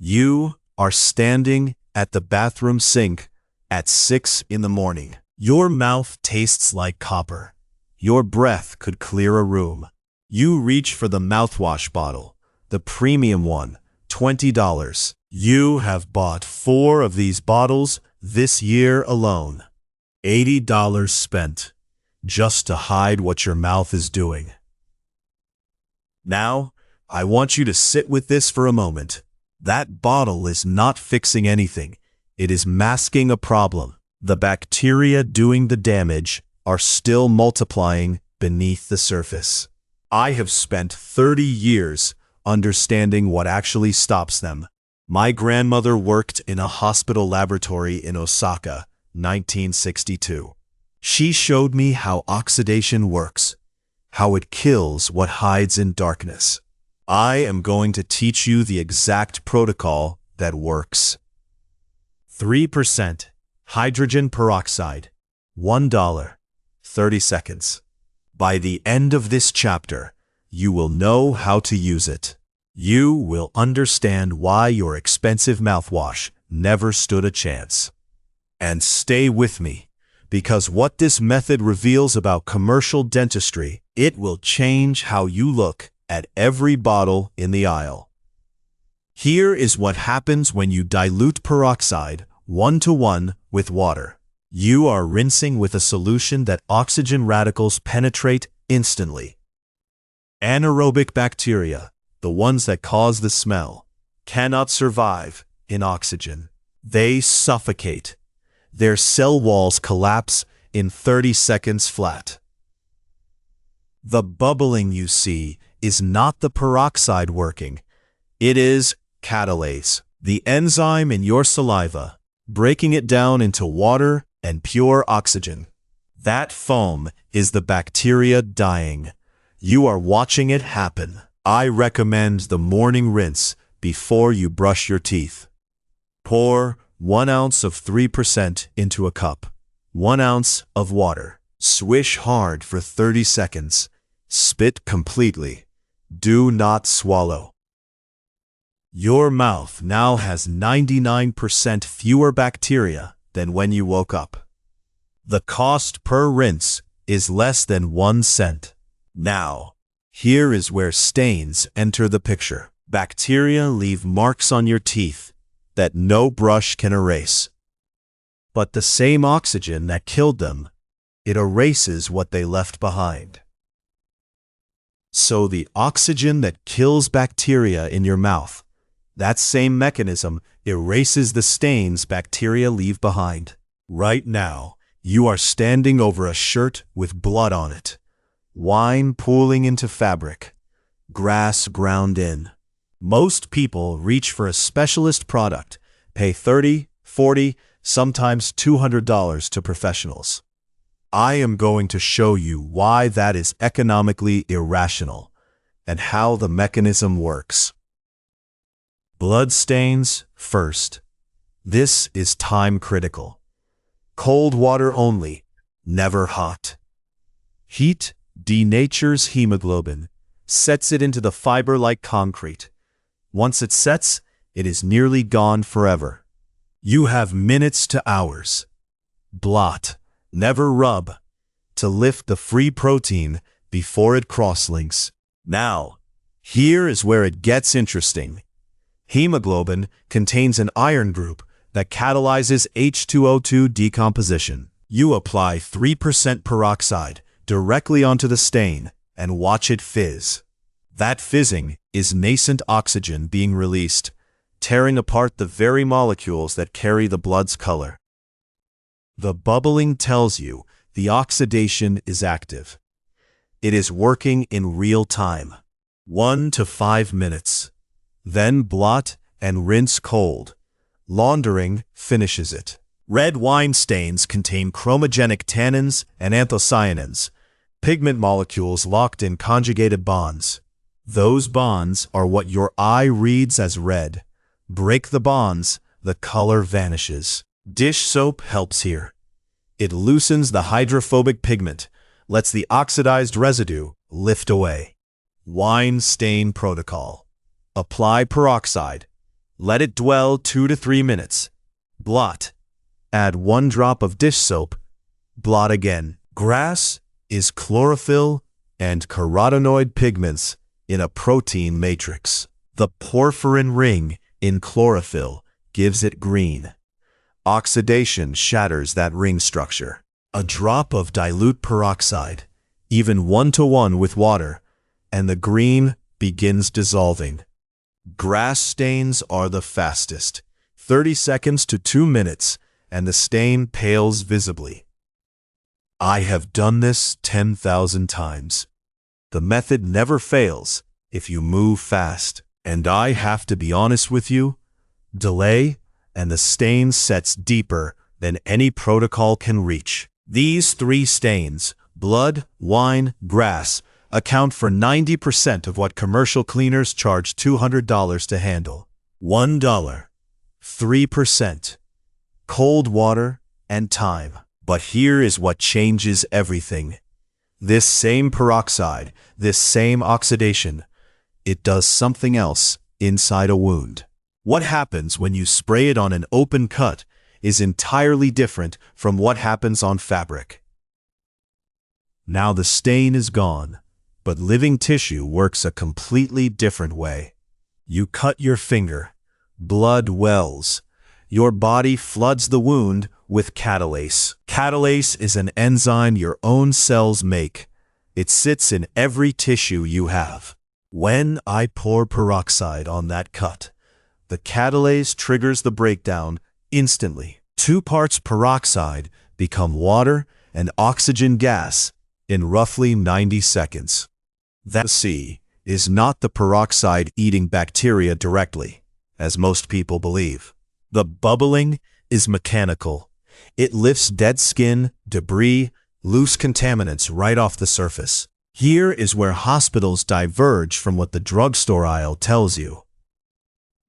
You are standing at the bathroom sink at 6 in the morning. Your mouth tastes like copper. Your breath could clear a room. You reach for the mouthwash bottle, the premium one, $20. You have bought 4 of these bottles this year alone. $80 spent just to hide what your mouth is doing. Now, I want you to sit with this for a moment. That bottle is not fixing anything. It is masking a problem. The bacteria doing the damage are still multiplying beneath the surface. I have spent 30 years understanding what actually stops them. My grandmother worked in a hospital laboratory in Osaka, 1962. She showed me how oxidation works, how it kills what hides in darkness. I am going to teach you the exact protocol that works. 3% hydrogen peroxide, $1, 30 seconds. By the end of this chapter, you will know how to use it. You will understand why your expensive mouthwash never stood a chance. And stay with me, because what this method reveals about commercial dentistry, it will change how you look at every bottle in the aisle. Here is what happens when you dilute peroxide 1:1 with water. You are rinsing with a solution that oxygen radicals penetrate instantly. Anaerobic bacteria, the ones that cause the smell, cannot survive in oxygen. They suffocate. Their cell walls collapse in 30 seconds flat. The bubbling you see is not the peroxide working. It is catalase, the enzyme in your saliva, breaking it down into water and pure oxygen. That foam is the bacteria dying. You are watching it happen. I recommend the morning rinse before you brush your teeth. Pour 1 ounce of 3% into a cup. 1 ounce of water. Swish hard for 30 seconds. Spit completely. Do not swallow. Your mouth now has 99% fewer bacteria than when you woke up. The cost per rinse is less than 1 cent. Now, here is where stains enter the picture. Bacteria leave marks on your teeth that no brush can erase. But the same oxygen that killed them, it erases what they left behind. So the oxygen that kills bacteria in your mouth, that same mechanism erases the stains bacteria leave behind. Right now, you are standing over a shirt with blood on it. Wine pooling into fabric. Grass ground in. Most people reach for a specialist product, pay $30, $40, sometimes $200 to professionals. I am going to show you why that is economically irrational and how the mechanism works. Blood stains first. This is time critical. Cold water only, never hot. Heat denatures hemoglobin, sets it into the fiber like concrete. Once it sets, it is nearly gone forever. You have minutes to hours. Blot, never rub, to lift the free protein before it cross-links. Now, here is where it gets interesting. Hemoglobin contains an iron group that catalyzes H2O2 decomposition. You apply 3% peroxide directly onto the stain and watch it fizz. That fizzing is nascent oxygen being released, tearing apart the very molecules that carry the blood's color. The bubbling tells you the oxidation is active. It is working in real time, 1 to 5 minutes. Then blot and rinse cold. Laundering finishes it. Red wine stains contain chromogenic tannins and anthocyanins, pigment molecules locked in conjugated bonds. Those bonds are what your eye reads as red. Break the bonds, the color vanishes. Dish soap helps here. It loosens the hydrophobic pigment, lets the oxidized residue lift away. Wine stain protocol. Apply peroxide. Let it dwell 2 to 3 minutes. Blot. Add 1 drop of dish soap. Blot again. Grass is chlorophyll and carotenoid pigments in a protein matrix. The porphyrin ring in chlorophyll gives it green. Oxidation shatters that ring structure. A drop of dilute peroxide, even 1-to-1 with water, and the green begins dissolving. Grass stains are the fastest, 30 seconds to 2 minutes, and the stain pales visibly. I have done this 10,000 times. The method never fails if you move fast. And I have to be honest with you, delay and the stain sets deeper than any protocol can reach. These 3 stains, blood, wine, grass, account for 90% of what commercial cleaners charge $200 to handle. $1, 3%, cold water, and time. But here is what changes everything. This same peroxide, this same oxidation, it does something else inside a wound. What happens when you spray it on an open cut is entirely different from what happens on fabric. Now the stain is gone, but living tissue works a completely different way. You cut your finger, blood wells. Your body floods the wound with catalase. Catalase is an enzyme your own cells make. It sits in every tissue you have. When I pour peroxide on that cut, the catalase triggers the breakdown instantly. 2 parts peroxide become water and oxygen gas in roughly 90 seconds. That C is not the peroxide eating bacteria directly, as most people believe. The bubbling is mechanical. It lifts dead skin, debris, loose contaminants right off the surface. Here is where hospitals diverge from what the drugstore aisle tells you.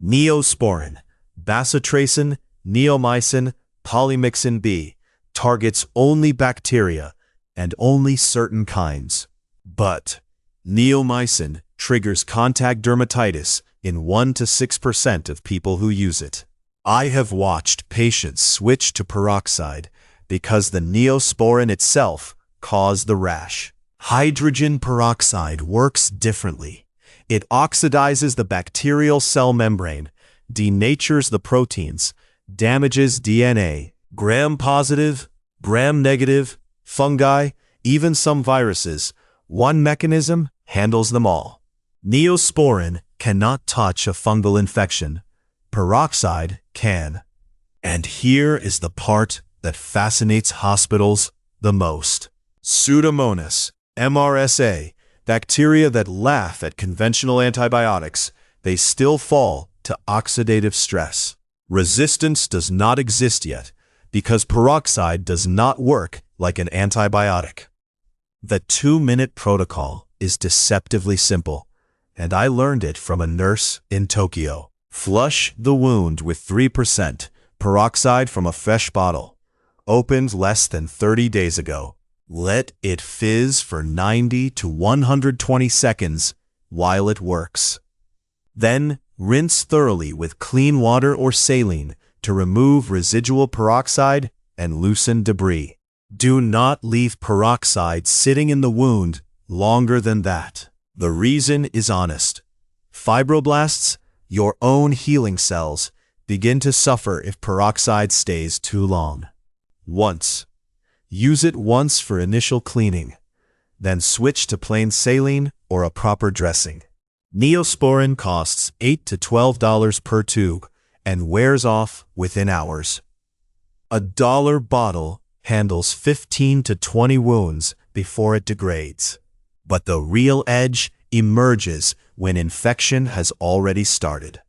Neosporin, bacitracin, neomycin, polymyxin B targets only bacteria and only certain kinds. But neomycin triggers contact dermatitis in 1 to 6% of people who use it. I have watched patients switch to peroxide because the neosporin itself caused the rash. Hydrogen peroxide works differently. It oxidizes the bacterial cell membrane, denatures the proteins, damages DNA, gram-positive, gram-negative, fungi, even some viruses. One mechanism handles them all. Neosporin cannot touch a fungal infection. Peroxide can. And here is the part that fascinates hospitals the most. Pseudomonas, MRSA, bacteria that laugh at conventional antibiotics, they still fall to oxidative stress. Resistance does not exist yet because peroxide does not work like an antibiotic. The 2-minute protocol is deceptively simple, and I learned it from a nurse in Tokyo. Flush the wound with 3% peroxide from a fresh bottle, opened less than 30 days ago. Let it fizz for 90 to 120 seconds while it works. Then rinse thoroughly with clean water or saline to remove residual peroxide and loosen debris. Do not leave peroxide sitting in the wound longer than that. The reason is honest. Fibroblasts, your own healing cells, begin to suffer if peroxide stays too long. Use it once for initial cleaning, then switch to plain saline or a proper dressing. Neosporin costs $8 to $12 per tube and wears off within hours. A $1 bottle handles 15 to 20 wounds before it degrades. But the real edge emerges when infection has already started.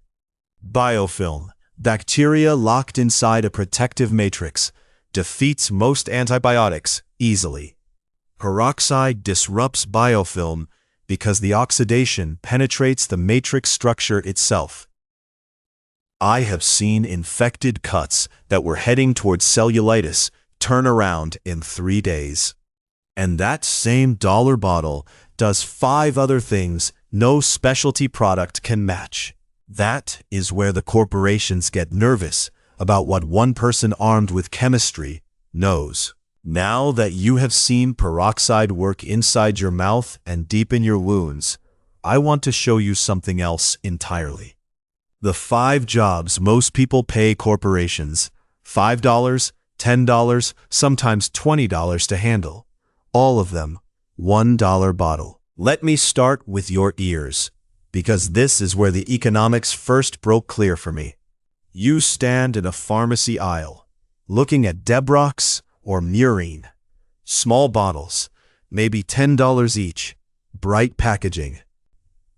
Biofilm, bacteria locked inside a protective matrix, defeats most antibiotics easily. Peroxide disrupts biofilm because the oxidation penetrates the matrix structure itself. I have seen infected cuts that were heading towards cellulitis turn around in 3 days. And that same $1 bottle does 5 other things no specialty product can match. That is where the corporations get nervous about what one person armed with chemistry knows. Now that you have seen peroxide work inside your mouth and deep in your wounds, I want to show you something else entirely. The 5 jobs most people pay corporations $5, $10, sometimes $20 to handle. All of them, $1 bottle. Let me start with your ears, because this is where the economics first broke clear for me. You stand in a pharmacy aisle, looking at Debrox or Murine. Small bottles, maybe $10 each, bright packaging.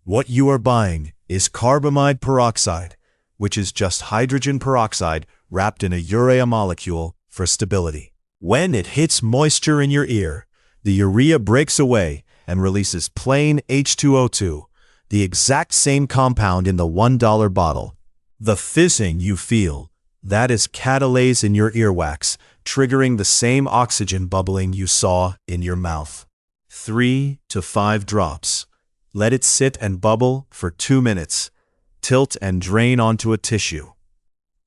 What you are buying is carbamide peroxide, which is just hydrogen peroxide wrapped in a urea molecule for stability. When it hits moisture in your ear, the urea breaks away and releases plain H2O2, the exact same compound in the $1 bottle. The fizzing you feel, that is catalase in your earwax, triggering the same oxygen bubbling you saw in your mouth. 3 to 5 drops. Let it sit and bubble for 2 minutes. Tilt and drain onto a tissue.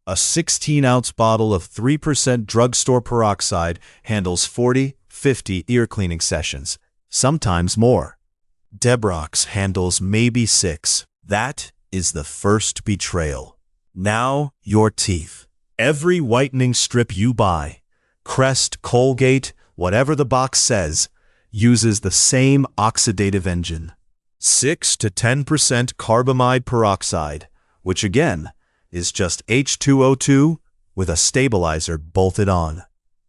A 16-ounce bottle of 3% drugstore peroxide handles 40, 50 ear cleaning sessions, sometimes more. Debrox handles maybe 6. That is the first betrayal. Now, your teeth. Every whitening strip you buy, Crest, Colgate, whatever the box says, uses the same oxidative engine. 6 to 10% carbamide peroxide, which again is just H2O2 with a stabilizer bolted on.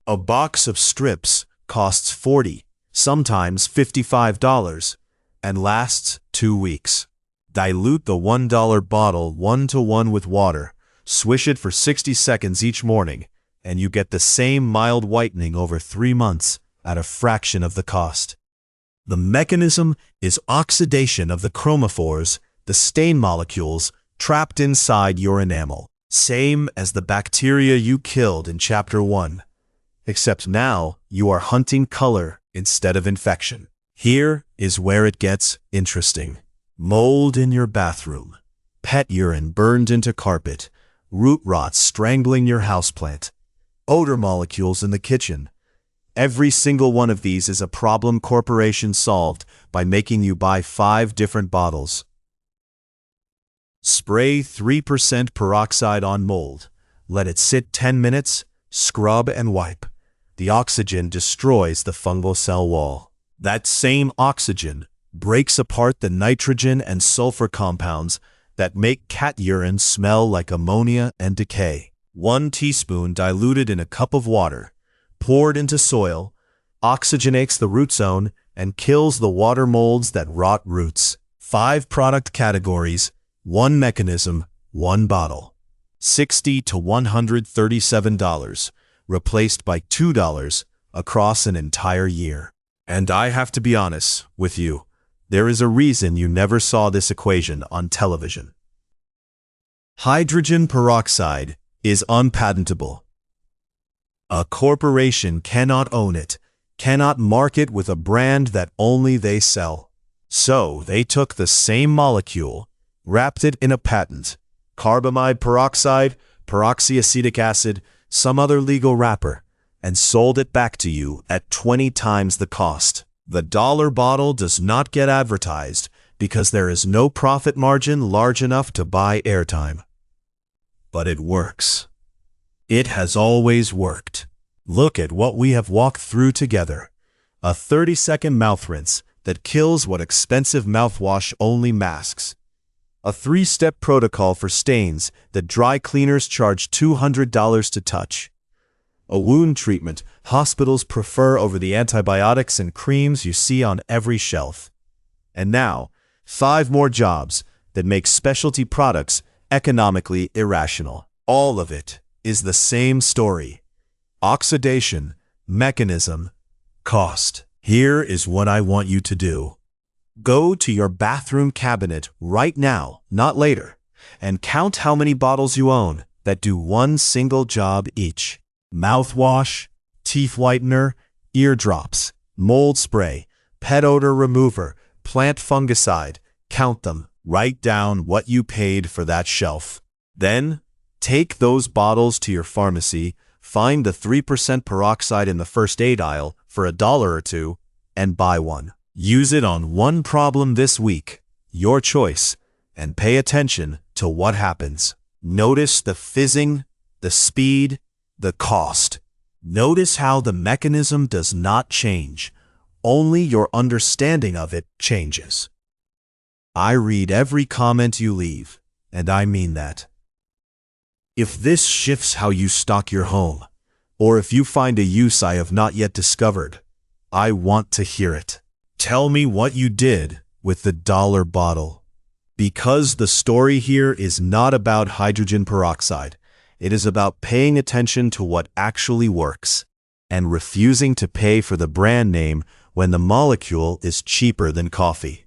A box of strips costs $40, sometimes $55, and lasts 2 weeks. Dilute the $1 bottle 1-to-1 with water, swish it for 60 seconds each morning, and you get the same mild whitening over 3 months at a fraction of the cost. The mechanism is oxidation of the chromophores, the stain molecules trapped inside your enamel. Same as the bacteria you killed in Chapter 1. Except now you are hunting color instead of infection. Here is where it gets interesting. Mold in your bathroom, pet urine burned into carpet, root rot strangling your houseplant, odor molecules in the kitchen. Every single one of these is a problem corporation solved by making you buy 5 different bottles. Spray 3% peroxide on mold. Let it sit 10 minutes, scrub and wipe. The oxygen destroys the fungal cell wall. That same oxygen breaks apart the nitrogen and sulfur compounds that make cat urine smell like ammonia and decay. 1 teaspoon diluted in a cup of water, poured into soil, oxygenates the root zone and kills the water molds that rot roots. 5 product categories, 1 mechanism, 1 bottle. $60 to $137, replaced by $2 across an entire year. And I have to be honest with you, there is a reason you never saw this equation on television. Hydrogen peroxide is unpatentable. A corporation cannot own it, cannot market with a brand that only they sell. So they took the same molecule, wrapped it in a patent, carbamide peroxide, peroxyacetic acid, some other legal wrapper, and sold it back to you at 20 times the cost. The $1 bottle does not get advertised because there is no profit margin large enough to buy airtime. But it works. It has always worked. Look at what we have walked through together. A 30-second mouth rinse that kills what expensive mouthwash only masks. A 3-step protocol for stains that dry cleaners charge $200 to touch. A wound treatment hospitals prefer over the antibiotics and creams you see on every shelf. And now, 5 more jobs that make specialty products economically irrational. All of it is the same story. Oxidation, mechanism, cost. Here is what I want you to do. Go to your bathroom cabinet right now, not later, and count how many bottles you own that do one single job each. Mouthwash, teeth whitener, eardrops, mold spray, pet odor remover, plant fungicide. Count them. Write down what you paid for that shelf. Then, take those bottles to your pharmacy, find the 3% peroxide in the first aid aisle for $1 or $2, and buy one. Use it on one problem this week, your choice, and pay attention to what happens. Notice the fizzing, the speed, the cost. Notice how the mechanism does not change. Only your understanding of it changes. I read every comment you leave, and I mean that. If this shifts how you stock your home, or if you find a use I have not yet discovered, I want to hear it. Tell me what you did with the $1 bottle. Because the story here is not about hydrogen peroxide. It is about paying attention to what actually works and refusing to pay for the brand name when the molecule is cheaper than coffee.